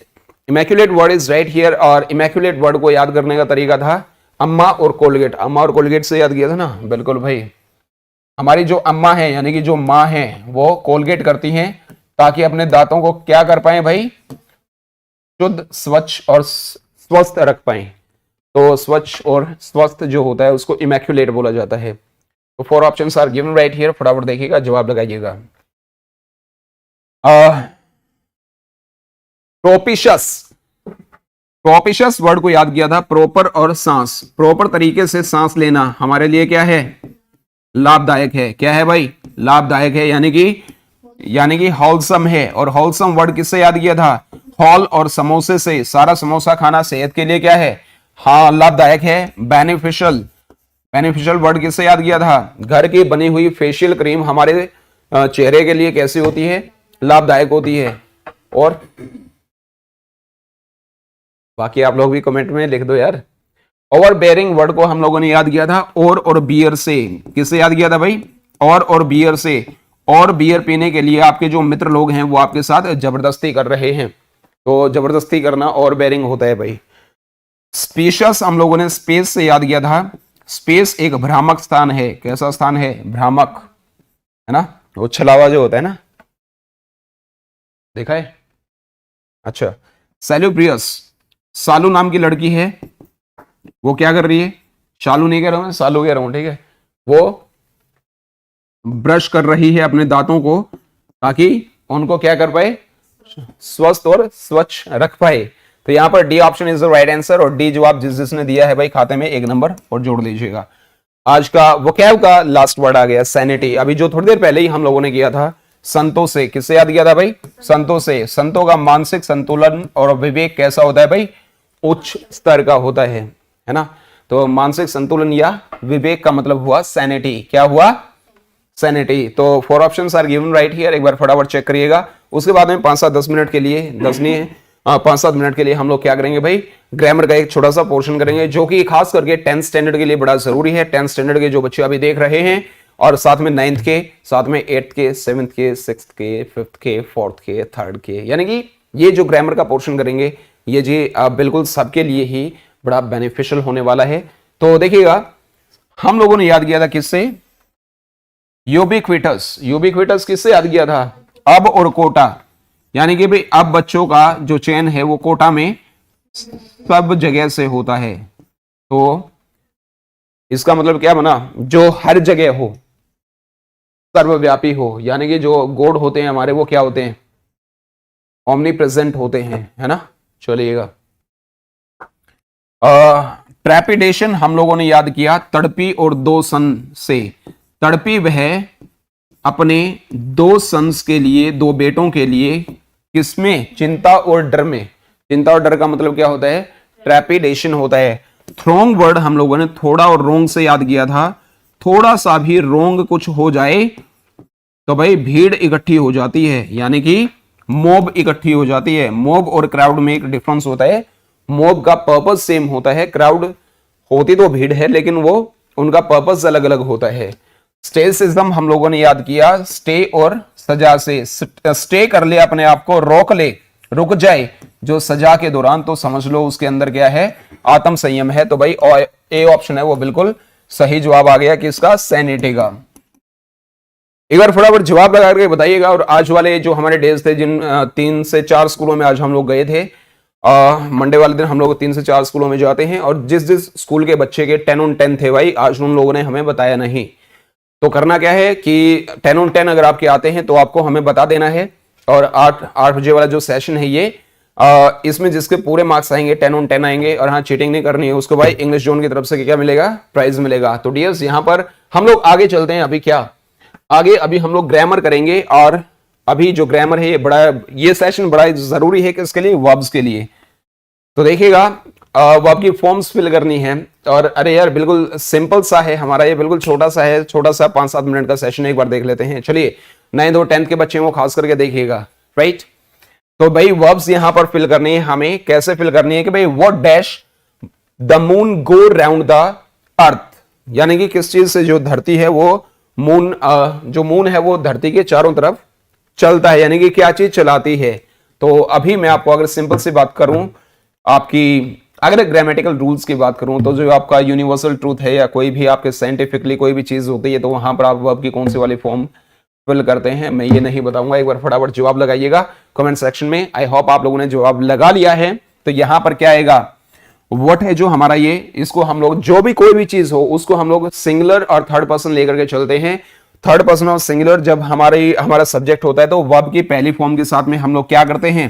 Immaculate word is right here, और इमैक्युलेट वर्ड को याद करने का तरीका था अम्मा और कोलगेट। अम्मा और कोलगेट से याद किया था ना। बिल्कुल भाई, हमारी जो अम्मा है यानी कि जो माँ है वो कोलगेट करती हैं ताकि अपने दांतों को क्या कर पाए भाई? शुद्ध, स्वच्छ और स्वस्थ रख पाए। तो स्वच्छ और स्वस्थ जो होता है उसको इमैक्युलेट बोला जाता है। तो 4 options are given right here, फटाफट देखिएगा, जवाब लगाइएगा। प्रोपिशस। प्रोपिशस वर्ड को याद किया था प्रॉपर और सांस। प्रॉपर तरीके से सांस लेना हमारे लिए क्या है? लाभदायक है। क्या है भाई? लाभदायक है, यानी कि होलसम है। और होलसम वर्ड किससे याद किया था? हॉल और समोसे से। सारा समोसा खाना सेहत के लिए क्या है? हाँ, लाभदायक है। बेनिफिशियल। बेनिफिशियल वर्ड किससे याद किया था? घर की बनी हुई फेशियल क्रीम हमारे चेहरे के लिए कैसी होती है? लाभदायक होती है। और बाकी आप लोग भी कमेंट में लिख दो यार। ओवर बेयरिंग वर्ड को हम लोगों ने याद किया था और बियर से। किससे याद किया था भाई? और बियर से। और बियर पीने के लिए आपके जो मित्र लोग हैं वो आपके साथ जबरदस्ती कर रहे हैं, तो जबरदस्ती करना और बेयरिंग होता है भाई। स्पेशियस हम लोगों ने स्पेस से याद किया था। स्पेस एक भ्रामक स्थान है। कैसा स्थान है? भ्रामक, है ना। वो छलावा जो होता है ना, देखा है? अच्छा। सैल्यूब्रियस, सालू नाम की लड़की है, वो क्या कर रही है? शालू नहीं कह रहा हूं मैं, सालू कह रहा हूं, ठीक है। वो ब्रश कर रही है अपने दांतों को ताकि उनको क्या कर पाए? स्वस्थ और स्वच्छ रख पाए। तो यहां पर D option is the right answer, और डी जवाब जिसने दिया है भाई खाते में 1 नंबर और जोड़ लीजिएगा। आज का वोकैब का लास्ट वर्ड आ गया सैनिटी। अभी जो थोड़ी देर पहले ही हम लोगों ने किया था संतों से। किससे याद किया था भाई? संतों से। संतों का मानसिक संतुलन और विवेक कैसा होता है भाई? उच्च स्तर का होता है ना। तो मानसिक संतुलन या विवेक का मतलब हुआ सैनिटी। क्या हुआ? सैनिटी। तो 4 options are given right here, एक बार फटाफट चेक करिएगा। उसके बाद में 5-7-10 मिनट के लिए, 10 नहीं है, 5-7 मिनट के लिए हम लोग क्या करेंगे भाई, ग्रामर का एक छोटा सा पोर्शन करेंगे, जो कि खास करके 10th स्टैंडर्ड के लिए बड़ा जरूरी है। 10th स्टैंडर्ड के जो बच्चे अभी देख रहे हैं, और साथ में 9th के, साथ में 8th के, 7th के, 6th के, 5th के, 4th के, 3rd के, यानी कि ये जो ग्रामर का पोर्शन करेंगे ये जी बिल्कुल सबके लिए ही बड़ा बेनिफिशियल होने वाला है। तो देखिएगा, हम लोगों ने याद किया था किससे? यूबिक्विटस। यूबिक्विटस किससे याद किया था? अब और कोटा, यानी कि भाई अब बच्चों का जो चयन है वो कोटा में सब जगह से होता है। तो इसका मतलब क्या बना? जो हर जगह हो, सर्वव्यापी हो, यानी कि जो गॉड होते हैं हमारे वो क्या होते हैं? ओमनी प्रेजेंट होते हैं, है ना। चलिएगा, ट्रेपिडेशन हम लोगों ने याद किया तड़पी और 2 सन से। तड़पी वह अपने 2 सन्स के लिए, 2 बेटों के लिए, किसमें? चिंता और डर में। चिंता और डर का मतलब क्या होता है? ट्रेपिडेशन होता है। थ्रोंग वर्ड हम लोगों ने थोड़ा और रोंग से याद किया था। थोड़ा सा भी रोंग कुछ हो जाए तो भाई भीड़ इकट्ठी हो जाती है, यानी कि मॉब इकट्ठी हो जाती है। मॉब और क्राउड में एक डिफरेंस होता है। मॉब का पर्पस सेम होता है, क्राउड होती तो भीड़ है लेकिन वो उनका पर्पस अलग अलग होता है। स्टेसिज्म हम लोगों ने याद किया स्टे और सजा से। स्टे कर ले, अपने आप को रोक ले, रुक जाए जो सजा के दौरान, तो समझ लो उसके अंदर क्या है? आत्म संयम है। तो भाई ए ऑप्शन है वो बिल्कुल सही जवाब आ गया किसका? सैनिटी का। एक बार फटाफट जवाब लगा करके बताइएगा। और आज वाले जो हमारे डेज थे, जिन 3 से 4 स्कूलों में आज हम लोग गए थे, मंडे वाले दिन हम लोग 3 से 4 स्कूलों में जाते हैं, और जिस जिस स्कूल के बच्चे के 10 on 10 थे भाई, आज उन लोगों ने हमें बताया नहीं। तो करना क्या है कि 10 on 10 अगर आपके आते हैं तो आपको हमें बता देना है। और 8 बजे वाला जो सेशन है ये, इसमें जिसके पूरे मार्क्स आएंगे 10 on 10 आएंगे, और हाँ चीटिंग नहीं करनी है उसको भाई इंग्लिश जोन की तरफ से क्या मिलेगा? प्राइज मिलेगा। तो डियर्स, यहाँ पर हम लोग आगे चलते हैं। अभी क्या आगे? अभी हम लोग ग्रामर करेंगे, और अभी जो ग्रामर है ये सेशन बड़ा जरूरी है किसके लिए? वर्ब्स के लिए। तो देखिएगा, वर्ब की फॉर्म्स फिल करनी है, और अरे यार बिल्कुल सिंपल सा है हमारा ये, बिल्कुल छोटा सा है, छोटा सा 5-7 मिनट का सेशन एक बार देख लेते हैं। चलिए, 9th और 10th के बच्चे वो खास करके देखिएगा, राइट। तो भाई वर्ब्स यहां पर फिल करनी है। हमें कैसे फिल करनी है कि भाई what dash the moon go round the earth, यानी कि किस चीज से जो धरती है वो मून, जो मून है वो धरती के चारों तरफ चलता है, यानी कि क्या चीज चलाती है। तो अभी मैं आपको अगर सिंपल सी बात करूं, आपकी अगर ग्रामेटिकल रूल्स की बात करूं, तो जो आपका यूनिवर्सल ट्रूथ है या कोई भी आपके साइंटिफिकली कोई भी चीज होती है, तो वहां पर आप वर्ब की कौन सी वाली फॉर्म फिल करते हैं मैं ये नहीं बताऊंगा। एक बार फटाफट जवाब लगाइएगा कमेंट सेक्शन में। आई होप आप लोगों ने जवाब लगा लिया है। तो यहां पर क्या आएगा? व्हाट है जो हमारा ये, इसको हम लोग जो भी कोई भी चीज हो उसको हम लोग सिंगुलर और थर्ड पर्सन लेकर के चलते हैं। थर्ड पर्सन और सिंगुलर जब हमारा सब्जेक्ट होता है तो वर्ब की पहली फॉर्म के साथ में हम लोग क्या करते हैं?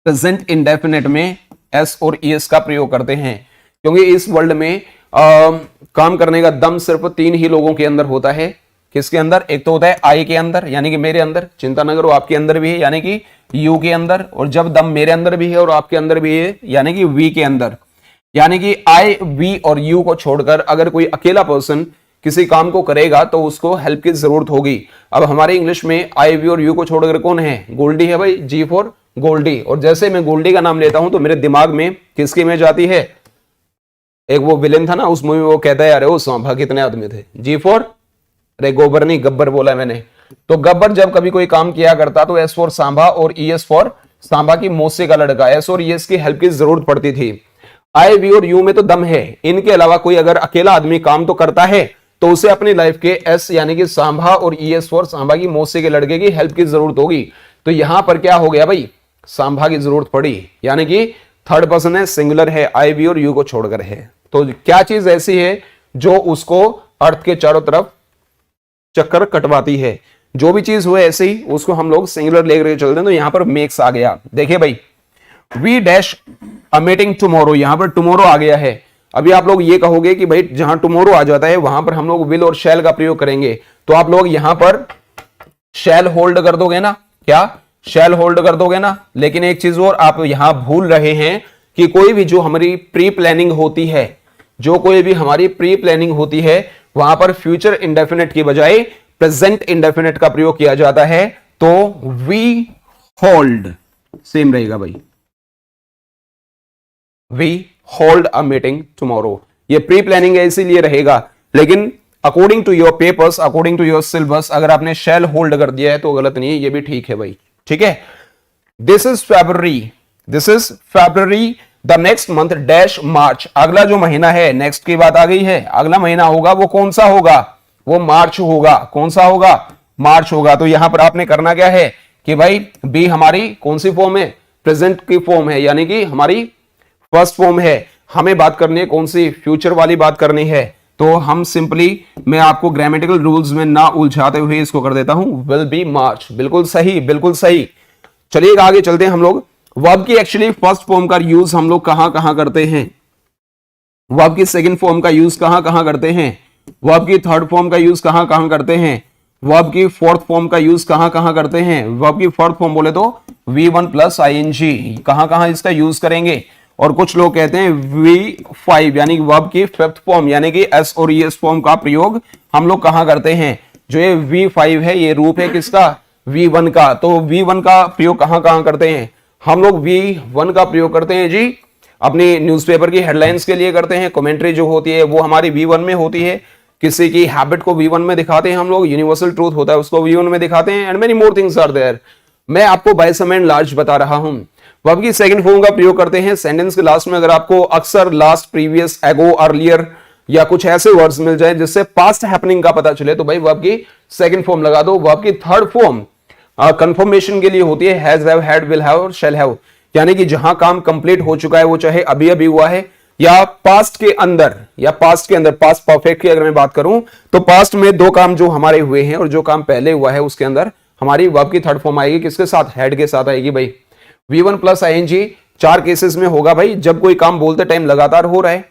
प्रेजेंट इंडेफिनिट में एस और ईएस का प्रयोग करते हैं, क्योंकि इस वर्ल्ड में काम करने का दम सिर्फ 3 ही लोगों के अंदर होता है। किसके अंदर? एक तो होता है आई के अंदर, यानी कि मेरे अंदर, चिंता न करो आपके अंदर भी है, यानी कि यू के अंदर, और जब दम मेरे अंदर भी है और आपके अंदर भी है, यानी कि वी के अंदर। यानी कि आई, वी और यू को छोड़कर अगर कोई अकेला पर्सन किसी काम को करेगा तो उसको हेल्प की जरूरत होगी। अब हमारे इंग्लिश में आई, वी और यू को छोड़कर कौन है? गोल्डी है भाई, जी फॉर गोल्डी। और जैसे मैं गोल्डी का नाम लेता हूं तो मेरे दिमाग में किसकी इमेज आती है? एक वो विलेन था ना उस मूवी में, वो कहता है अरे वो सांभा कितने आदमी थे, जी फॉर, अरे गोबर नहीं गब्बर बोला मैंने। तो गब्बर जब कभी कोई काम किया करता तो एस फॉर सांभा और ईएस फॉर सांभा की मौसी का लड़का, एस और ईएस की हेल्प की जरूरत पड़ती थी। आई, वी और यू में तो दम है, इनके अलावा कोई अगर अकेला आदमी काम तो करता है तो उसे अपनी लाइफ के एस यानी कि सांभा और ईएस फॉर सांभा की मौसी के लड़के की हेल्प की जरूरत होगी। तो यहां पर क्या हो गया भाई? सांभा की जरूरत पड़ी, यानी कि थर्ड पर्सन है, सिंगुलर है, आई, वी और यू को छोड़कर है। तो क्या चीज ऐसी है जो उसको अर्थ के चारों तरफ चक्कर कटवाती है? जो भी चीज हुए ऐसे ही उसको हम लोग सिंगुलर लेकर चलते हैं। तो यहां पर मेक्स आ गया। देखिए भाई, we dash a meeting tomorrow, यहां पर टुमारो आ गया है। अभी आप लोग ये कहोगे कि भाई जहां टुमारो आ जाता है वहां पर हम लोग विल और शैल का प्रयोग करेंगे, तो आप लोग यहां पर शैल होल्ड कर दोगे ना? क्या शैल होल्ड कर दोगे ना? लेकिन एक चीज और आप यहां भूल रहे हैं कि कोई भी जो हमारी प्री प्लानिंग होती है, जो कोई भी हमारी प्री प्लानिंग होती है वहां पर फ्यूचर इंडेफिनिट की बजाय प्रेजेंट इंडेफिनिट का प्रयोग किया जाता है, तो वी होल्ड सेम रहेगा भाई, we hold a meeting tomorrow. ये प्री प्लानिंग है इसीलिए रहेगा, लेकिन according to your papers, according to your syllabus, अगर आपने शैल होल्ड कर दिया है तो गलत नहीं है, ये भी ठीक है भाई, ठीक है। This is February, the next month dash March, अगला जो महीना है, नेक्स्ट की बात आ गई है, अगला महीना होगा वो कौन सा होगा, वो मार्च होगा। कौन सा होगा, मार्च होगा। तो यहां पर आपने करना क्या है कि भाई बी हमारी कौन सी फॉर्म है, प्रेजेंट की फॉर्म है, यानी कि हमारी फर्स्ट फॉर्म है। हमें बात करनी है कौन सी, फ्यूचर वाली बात करनी है। तो हम सिंपली, मैं आपको ग्रामेटिकल रूल्स में ना उलझाते हुए इसको कर देता हूं, विल बी मार्च। बिल्कुल सही, बिल्कुल सही। चलिए आगे चलते हैं हम लोग। वर्ब की एक्चुअली फर्स्ट फॉर्म का यूज हम लोग कहां कहां करते हैं, वर्ब की सेकंड फॉर्म का यूज कहां कहां करते हैं, वर्ब की थर्ड फॉर्म का यूज कहां कहां करते हैं, वर्ब की फोर्थ फॉर्म का यूज कहां कहां करते हैं। वर्ब की फोर्थ फॉर्म बोले तो V1 प्लस ING, कहां कहां इसका यूज करेंगे। और कुछ लोग कहते हैं V5 यानी वर्ब की फिफ्थ फॉर्म यानी कि S और ES फॉर्म का प्रयोग हम लोग कहां करते हैं। जो ये V5 है ये रूप है किसका, V1 का। तो V1 का प्रयोग कहां कहां करते हैं, हम लोग V1 का प्रयोग करते हैं जी अपनी न्यूज़पेपर की हेडलाइंस के लिए करते हैं। कमेंट्री जो होती है वो हमारी V1 में होती है। किसी की हैबिट को V1 में दिखाते हैं हम लोग, यूनिवर्सल ट्रूथ होता है उसको V1 में दिखाते हैं, and many more things are there. मैं आपको बाय सम एंड लार्ज बता रहा हूं। वर्ब की सेकंड फॉर्म का प्रयोग करते हैं सेंटेंस के लास्ट में। अगर आपको अक्सर लास्ट, प्रीवियस, एगो, अर्लियर या कुछ ऐसे वर्ड्स मिल जाए जिससे पास्ट हैपनिंग का पता चले तो भाई वर्ब की सेकंड फॉर्म लगा दो। वर्ब की थर्ड फॉर्म कंफर्मेशन के लिए होती है has, have, had, will have और शैल हैव, यानी कि जहां काम कंप्लीट हो चुका है वो चाहे अभी अभी हुआ है या पास्ट के अंदर, पास्ट परफेक्ट की अगर मैं बात करूं तो पास्ट में दो काम जो हमारे हुए हैं और जो काम पहले हुआ है उसके अंदर हमारी वर्ब की थर्ड फॉर्म आएगी। किसके साथ, हेड के साथ आएगी भाई। V1 प्लस ING चार केसेस में होगा भाई, जब कोई काम बोलते टाइम लगातार हो रहा है,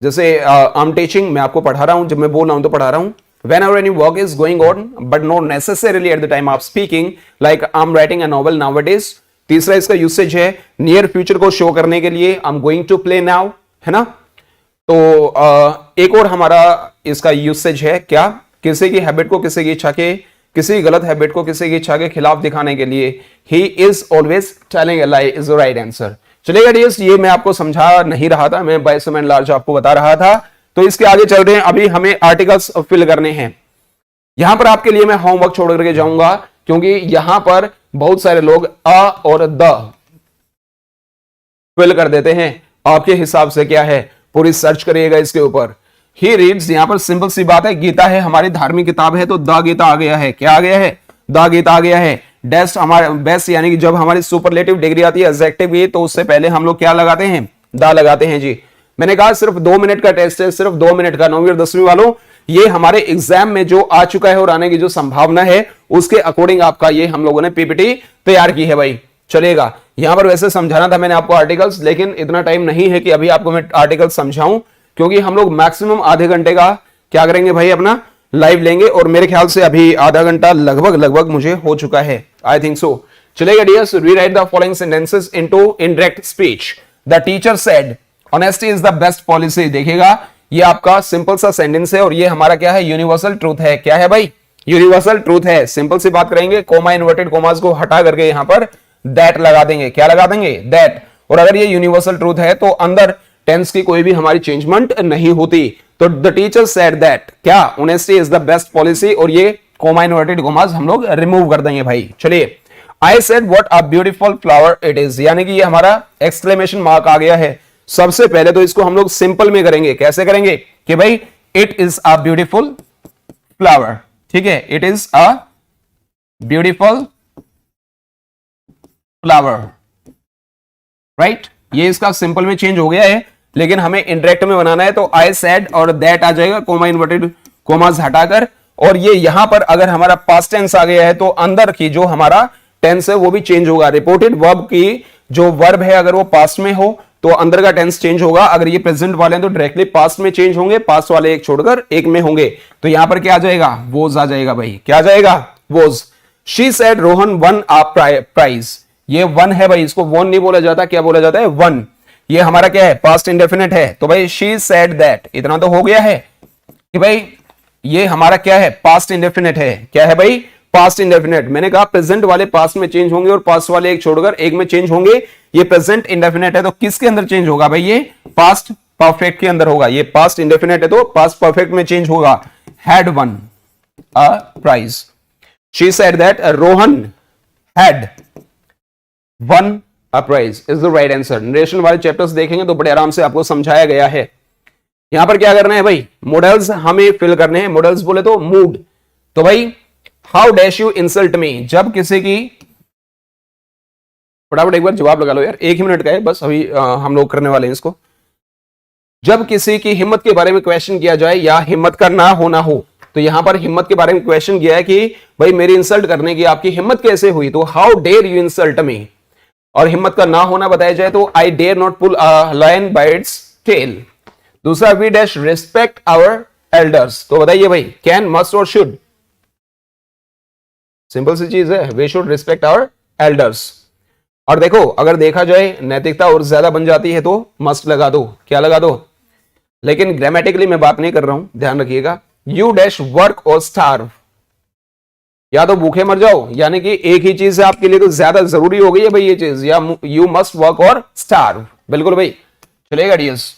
जैसे आई एम टीचिंग, मैं आपको पढ़ा रहा हूं, जब मैं बोल रहा हूं तो पढ़ा रहा हूं। Whenever any work is going on, but not necessarily at the time of speaking, like I'm writing a novel nowadays। तीसरा इसका यूसेज है नियर फ्यूचर को शो करने के लिए, I'm going to play now, है ना। तो एक और हमारा इसका यूसेज है क्या, किसी की हैबिट को किसी की इच्छा के, किसी गलत हैबिट को किसी की इच्छा के खिलाफ दिखाने के लिए he is always telling a lie is the right answer। चलेगा डियर्स, ये मैं आपको समझा नहीं रहा था, मैं बाय सम एंड लार्ज आपको बता रहा था। तो इसके आगे चल रहे हैं, अभी हमें आर्टिकल्स फिल करने हैं। यहां पर आपके लिए मैं होमवर्क छोड़ करके जाऊंगा क्योंकि यहां पर बहुत सारे लोग अ और द फिल कर देते हैं। आपके हिसाब से क्या है, पूरी सर्च करिएगा इसके ऊपर। ही रीड्स, यहां पर सिंपल सी बात है, गीता है हमारी धार्मिक किताब है तो द गीता आ गया है। क्या आ गया है, द गीता आ गया है। बेस्ट हमारे बेस्ट यानी कि जब हमारी सुपरलेटिव डिग्री आती है एडजेक्टिव की तो उससे पहले हम लोग क्या लगाते हैं, द लगाते हैं जी। मैंने कहा सिर्फ 2 मिनट का टेस्ट है, सिर्फ 2 मिनट का। 9वीं और 10वीं वालों, ये हमारे एग्जाम में जो आ चुका है और आने की जो संभावना है उसके अकॉर्डिंग आपका ये हम लोगों ने पीपीटी तैयार की है भाई। चलेगा, यहां पर वैसे समझाना था मैंने आपको आर्टिकल्स, लेकिन इतना टाइम नहीं है कि अभी आपको मैं आर्टिकल समझाऊं, क्योंकि हम लोग मैक्सिमम आधे घंटे का क्या करेंगे भाई, अपना लाइव लेंगे। और मेरे ख्याल से अभी आधा घंटा लगभग मुझे हो चुका है, आई थिंक सो। चलेगा dears, rewrite the following sentences into indirect speech. The teacher said honesty is the best policy. देखिएगा, ये आपका सिंपल सा सेंटेंस है और ये हमारा क्या है, यूनिवर्सल ट्रूथ है। क्या है भाई, यूनिवर्सल ट्रूथ है। सिंपल सी बात करेंगे, कोमा इन्वर्टेड कोमास को हटा करके यहां पर दैट लगा देंगे। क्या लगा देंगे, दैट। और अगर ये यूनिवर्सल ट्रूथ है तो अंदर टेंस की कोई भी हमारी चेंजमेंट नहीं होती। तो द टीचर सेड दैट, क्या, honesty is the best policy, और ये कोमा इन्वर्टेड कोमास हम लोग रिमूव कर देंगे भाई। चलिए, I said what a beautiful flower it is, यानी कि ये हमारा एक्सक्लेमेशन मार्क आ गया है। सबसे पहले तो इसको हम लोग सिंपल में करेंगे। कैसे करेंगे कि भाई it is a beautiful flower, ठीक है, it is a beautiful flower, right. ये इसका सिंपल में चेंज हो गया है, लेकिन हमें इंडायरेक्ट में बनाना है तो आई सेड और दैट आ जाएगा, कोमा इन्वर्टेड कोमास हटाकर। और ये यहां पर अगर हमारा पास्ट टेंस आ गया है तो अंदर की जो हमारा टेंस है वो भी चेंज होगा। रिपोर्टेड वर्ब की जो वर्ब है अगर वो पास्ट में हो तो अंदर का टेंस चेंज होगा। अगर ये प्रेजेंट वाले हैं तो डायरेक्टली पास्ट में चेंज होंगे, पास्ट वाले एक छोड़कर एक में होंगे। तो यहां पर क्या आ जाएगा, वोज आ जाएगा भाई। क्या आ जाएगा, was. She said Rohan won a prize, ये वन है भाई, इसको वन नहीं बोला जाता, क्या बोला जाता है, वन। ये हमारा क्या है, पास्ट इंडेफिनिट है। तो भाई शी सेड दैट, इतना तो हो गया है कि भाई ये हमारा क्या है, पास्ट इंडेफिनिट है। क्या है भाई, पास्ट इंडेफिनिट। मैंने कहा प्रेजेंट वाले पास्ट में चेंज होंगे और पास्ट वाले एक छोड़कर एक में चेंज होंगे। ये प्रेजेंट इंडेफिनिट है तो किसके अंदर चेंज होगा भाई, ये पास्ट परफेक्ट के अंदर होगा। ये पास्ट इंडेफिनिट है तो पास्ट परफेक्ट में चेंज होगा। Had won a prize, she said that Rohan had won a prize is the right answer. Narration वाले चैप्टर्स देखेंगे तो बड़े आराम से आपको समझाया गया है। यहां पर क्या करना है भाई, मॉडल्स हमें फिल करने हैं। मॉडल्स बोले तो मूड। तो भाई हाउ डैश यू इंसल्ट मी, जब किसी की, फटाफट एक बार जवाब लगा लो यार, 1 ही मिनट का है बस, अभी हम लोग करने वाले हैं इसको। जब किसी की हिम्मत के बारे में क्वेश्चन किया जाए या हिम्मत का ना होना हो, तो यहां पर हिम्मत के बारे में क्वेश्चन किया है कि भाई मेरी इंसल्ट करने की आपकी हिम्मत कैसे हुई, तो how dare you insult me. और हिम्मत का ना होना बताया जाए तो I dare not pull a lion by its tail. दूसरा, we dash respect our elders. तो बताइए भाई, कैन, मस्ट और शुड, सिंपल सी चीज है, we should respect our elders. और देखो अगर देखा जाए नैतिकता और ज्यादा बन जाती है तो मस्ट लगा दो। क्या लगा दो, लेकिन ग्रामेटिकली मैं बात नहीं कर रहा हूं, ध्यान रखिएगा। यू डैश वर्क और स्टार्व, या तो भूखे मर जाओ, यानी कि एक ही चीज है आपके लिए तो ज्यादा जरूरी हो गई है भाई ये चीज, या यू मस्ट वर्क और स्टार्व। बिल्कुल भाई, चलेगा डियर्स।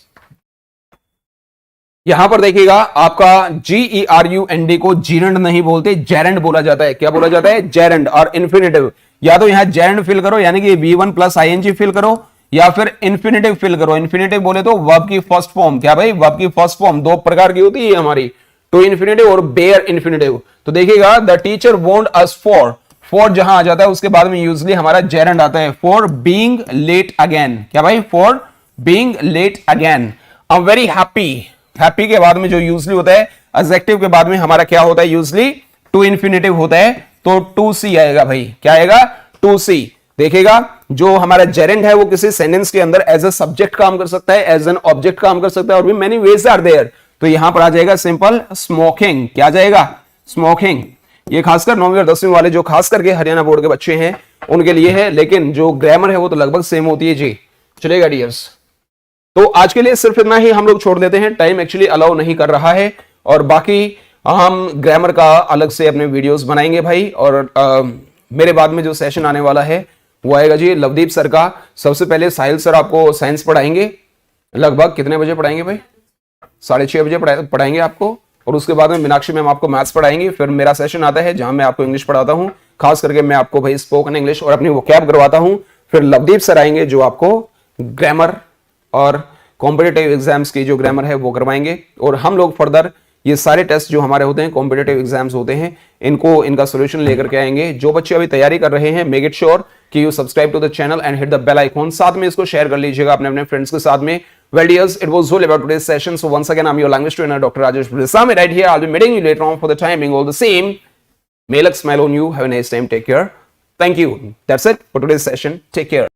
यहां पर देखिएगा आपका GERUND को जीरंड नहीं बोलते, जेरंड बोला जाता है। क्या बोला जाता है, जेरंड। और इन्फिनेटिव, या तो यहां जेरंड फिल करो यानी कि V1 प्लस ING फिल करो, या फिर इन्फिनेटिव फिल करो। इन्फिनेटिव बोले तो वर्ब की फर्स्ट फॉर्म। क्या भाई, वर्ब की फर्स्ट फॉर्म 2 प्रकार की होती है हमारी, टू इन्फिनेटिव और बेयर इन्फिनेटिव। तो देखिएगा the teacher want us for जहां आ जाता है उसके बाद में यूजली हमारा जेरंड आता है, फॉर बीइंग लेट अगेन। क्या भाई, for being late again. I am very happy, happy के बाद में जो यूजली होता है एडजेक्टिव के बाद में हमारा क्या होता है, यूजली टू इन्फिनेटिव होता है, तो टू सी आएगा भाई। क्या आएगा, टू सी। देखिएगा जो हमारा जेरेंड है वो किसी सेंटेंस के अंदर एज ए सब्जेक्ट काम कर सकता है, एज एन ऑब्जेक्ट काम कर सकता है, और भी मेनी वेज आर देयर। तो यहां पर आ जाएगा सिंपल स्मोकिंग। क्या जाएगा, स्मोकिंग। ये खासकर 9वीं और 10वीं वाले जो खास करके हरियाणा बोर्ड के बच्चे हैं उनके लिए है, लेकिन जो ग्रामर है वो तो लगभग सेम होती है जी। चलेगा डियर्स, तो आज के लिए सिर्फ इतना ही हम लोग छोड़ देते हैं, टाइम एक्चुअली अलाउ नहीं कर रहा है। और बाकी हम ग्रामर का अलग से अपने वीडियोस बनाएंगे भाई। और मेरे बाद में जो सेशन आने वाला है वो आएगा जी लवदीप सर का। सबसे पहले साहिल सर आपको साइंस पढ़ाएंगे, लगभग कितने बजे पढ़ाएंगे भाई, 6:30 बजे पढ़ाएंगे आपको। और उसके बाद में मीनाक्षी मैम आपको मैथ्स पढ़ाएंगे। फिर मेरा सेशन आता है जहां मैं आपको इंग्लिश पढ़ाता हूं, खास करके मैं आपको भाई स्पोकन इंग्लिश और अपनी वोकैब करवाता हूं। फिर लवदीप सर आएंगे जो आपको ग्रामर और कॉम्पिटिटिव एग्जाम्स की जो ग्रामर है वो करवाएंगे। और हम लोग फर्दर ये सारे टेस्ट जो हमारे होते हैं, कॉम्पिटिटिव एग्जाम्स होते हैं, इनका सोल्यूशन लेकर के आएंगे। जो बच्चे अभी तैयारी कर रहे हैं, मेक इट श्योर कि you subscribe to the channel and hit the bell icon. साथ में इसको शेयर कर लीजिएगा अपने फ्रेंड्स के साथ में। Well dears, it was all about today's session. So once again, I'm your language trainer, Dr. Rajesh Pradesami, right here. I'll be meeting you later on for the timing. All the same, may luck smile on you. Have a nice time. Take care. Thank you. That's it for today's session. Take care.